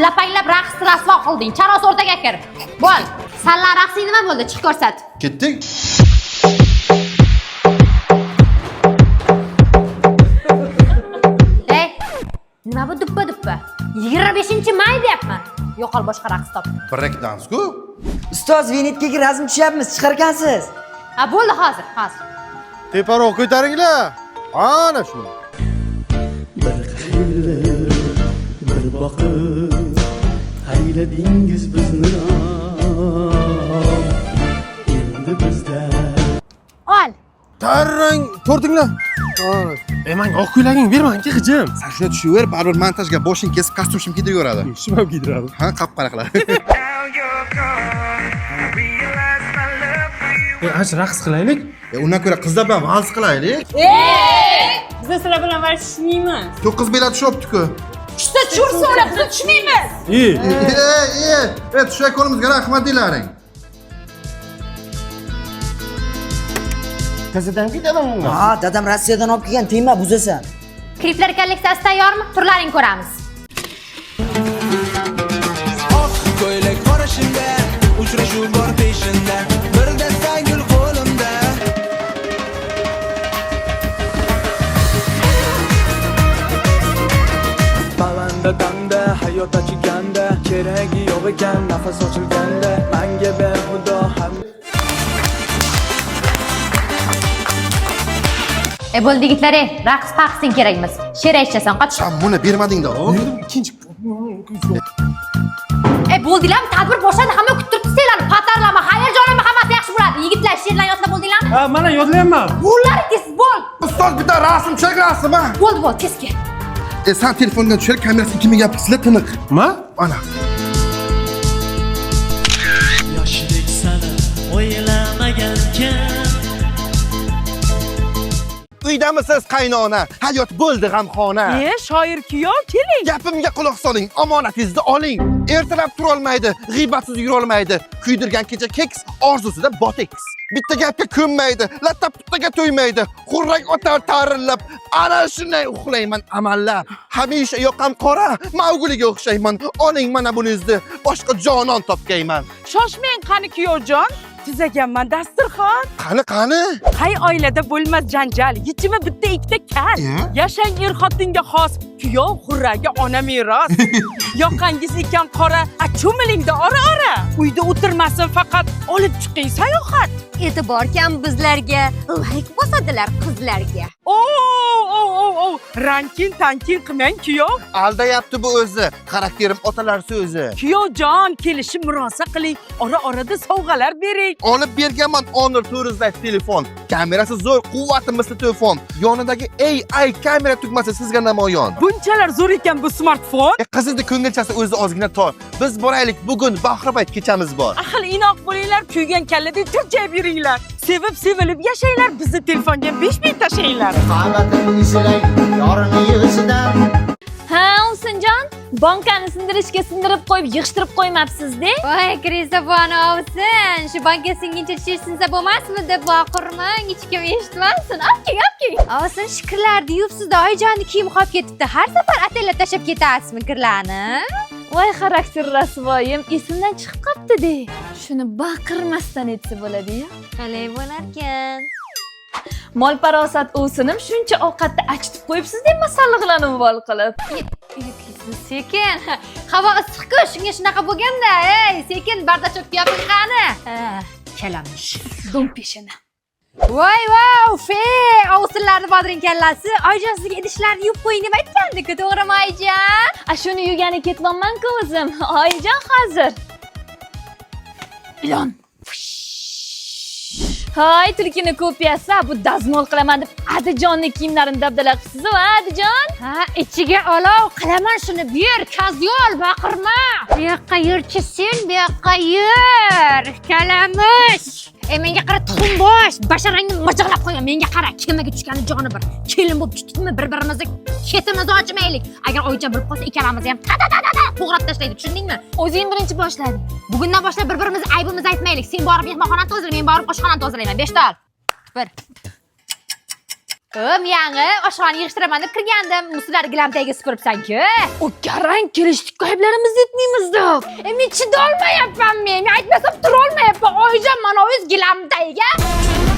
lapanglab raqs rasvo qilding. Charos o'rtaga kir. Bo'l. Sanlar raqsing nima bo'ldi? Chiq ko'rsat. Ketdik. Ey, nima bu duppa? 25-may deyapman. Yo'qol boshqa raqs top. Break dance-ku. Ustoz, Venetkaga razm tushyapmiz, chiqarkansiz. Ha, bo'ldi hozir. Teparoq ko'taringlar. Ana shu. Bir xayli, bir boqib, hayladingiz bizni. Endi bizda Ol. Tarrang ko'rdinglar? Menga oq ko'ylaging bermang-ki, hijim. Sen shuna tushaver, baribir montajga boshing kesib kostyum kiydirib yuboradi. Shim ham kiydiradi. Ha, qap-qara qiladi. Ach, raqs qilaylik. Undan ko'ra qizlar bilan vals qilaylik. Biz sizlar bilan varishmaymiz. 9 bilet shopdi-ku. Tushsa chur so'rab, biz tushmaymiz. Tushak qo'limizga rahmat deylaring. Gazetan ketadimi? Ha, dadam Rossiyadan olib kelgan, tegma buzasan. Kliplar kolleksiyasi tayyormi? Turlaring ko'ramiz. Oq ko'ylak qorashimda, uchrashuv bor peshinda, bir dasta gul qo'limda. Balanda tanda, hayot achiganda, keragi yo'q ekan, nafas ochilganda, menga behudo ham Bo'ldi yigitlar, raqs paqsing kerakmas. She'r aytchasan, qoch. Sen buni bermading-da. Ikkinchi. Bo'ldilarmi? Tadbir boshlandi, hamma kutib turibdi sizlarni. Patarlama, hayajonlama, hammasi yaxshi bo'ladi. Yigitlar, she'rlar yodlab bo'ldinglarmi? Ha, mana yodlayapman. Bo'llaringiz bo'l. Ustoz bitta rasm chek rasm ha. Bo'ldi, tez kel. Sen telefondan tushir, kamerasi 2 megapiksel tiniq. Ma? Ana. yoshlik sani o'ylamagankan. Uydamisiz qaynona? Hayot bo'ldi g'amxona. Shoir kuyov keling. Gapimga quloq soling, omonatingizni oling. Ertalab tura olmaydi, g'iybatsiz yura olmaydi. Kuydirgan kecha keks, orzusida boteks. Bitta gapga ko'nmaydi, latta-puttaga to'ymaydi. Xurrak o'tar tarillab, ana shunday uxlayman amallab. Hamisha yoqam qora, Maugliga o'xshayman. Oling mana bunizni, boshqa jonon topgayman. Shoshmang, qani kuyovjon. Tuzaganman dasturxon. Qani? Qay oilada bo'lmas janjal, yechimi bitta ikkita kal. Yashang er-xotinga xos, kuyov xurragi ona meros. Yoqangiz ekan qora, cho'milingda ora-ora. Uyda o'tirmasin, faqat olib chiqing sayohat. E'tibor kam bizlarga, like bosadilar qizlarga. Rankin-tankin qilmang kuyov. Aldayapti bu o'zi. Xarakterim otalar so'zi. Kuyovjon, kelishib murosa qiling. Ora-orada sovg'alar bering. Olib berganman Honor 400 telefon. Kamerasi zo'r, quvvati misli telefon. Yonidagi AI kamera tugmasi sizga namoyon. Bunchalar zo'r ekan bu smartfon. Qizining ko'ngilchasi o'zi ozgina tor. Biz boraylik, bugun bahrobayt kechamiz bor. Ahil inoq bo'linglar, kuygan kalladek tirjayib yuringlar. Sevib sevilib yashanglar, bizni telefonga 5 ming tashlaylar. Ha, Ovsinjon, bankani sindirib qo'yib, yig'ishtirib qo'ymabsiz-da? Voy, Kristaboni ovsin. Shu banka singincha tish sinsa bo'lmasmi deb baqirmang, hech kim eshitmasin. Opking. Ovsin, shikrlarni yuvibsiz-da, oyijonning kiyimi qolib ketibdi. Har safar atella tashab ketasizmi kirlarni? Voy, xarakter rasvoyim, esimdan chiqib qopti-da. Shuni baqirmasdan etsa bo'ladi-ya. Qalay bo'larkan? Mol parosat o'sinim shuncha ovqatni achitib qo'yibsiz-da, masalliqlarni vol qilib. Sekin. Havo issiq-ku, shunga shunaqa bo'lganda. Ey, sekin bardachokni yoping qani. Kalamish. Do'mpeshini. Voy, fe! Ovsinlarni bodring kallasi. Oyijon sizga idishlarni yuvib qo'ying deb aytgandik-ku, to'g'rimi oyijon? Shuni yugani ketmanman-ku o'zim. Oyijon hozir. Ilon. Hay, tulkini kopiyasi, bu dazmol qilaman deb Adijonning kiyimlarini dabdala qilibsiz-ku, Adijon? Ha, ichiga olov qilaman shuni. Ber, kazyol, baqirma. Bu yoqqa yurchi sen, bu yoqqa yur. Kalamish. Menga qara tuxumbosh, basharangni majaqlab qo'ygan. Menga qara, kemaga tushgani joni bir. Kelin bo'lib tushdikmi, bir-birimizni ketimizni ochmaylik. Agar oyijon bilib qolsa, ikkalamizni ham to'g'rab tashlaydi, tushundingmi? O'zing birinchi boshlading. Bugundan boshlab bir-birimizni aybimizni aytmaylik. Sen borib mehmonxonani tozala, men borib oshxonani tozalayman. 5 ta ol. Bir. Yangi oshxona yig'ishtiraman deb kirgandim. Muslar gilam tagiga supuribsan-ku. O garang kelishdik ayblarimizni aytmaymiz deb. Men chidolmayapman men. Men aytmasam turolmayapman. Oyijon, mana o'z gilam tagiga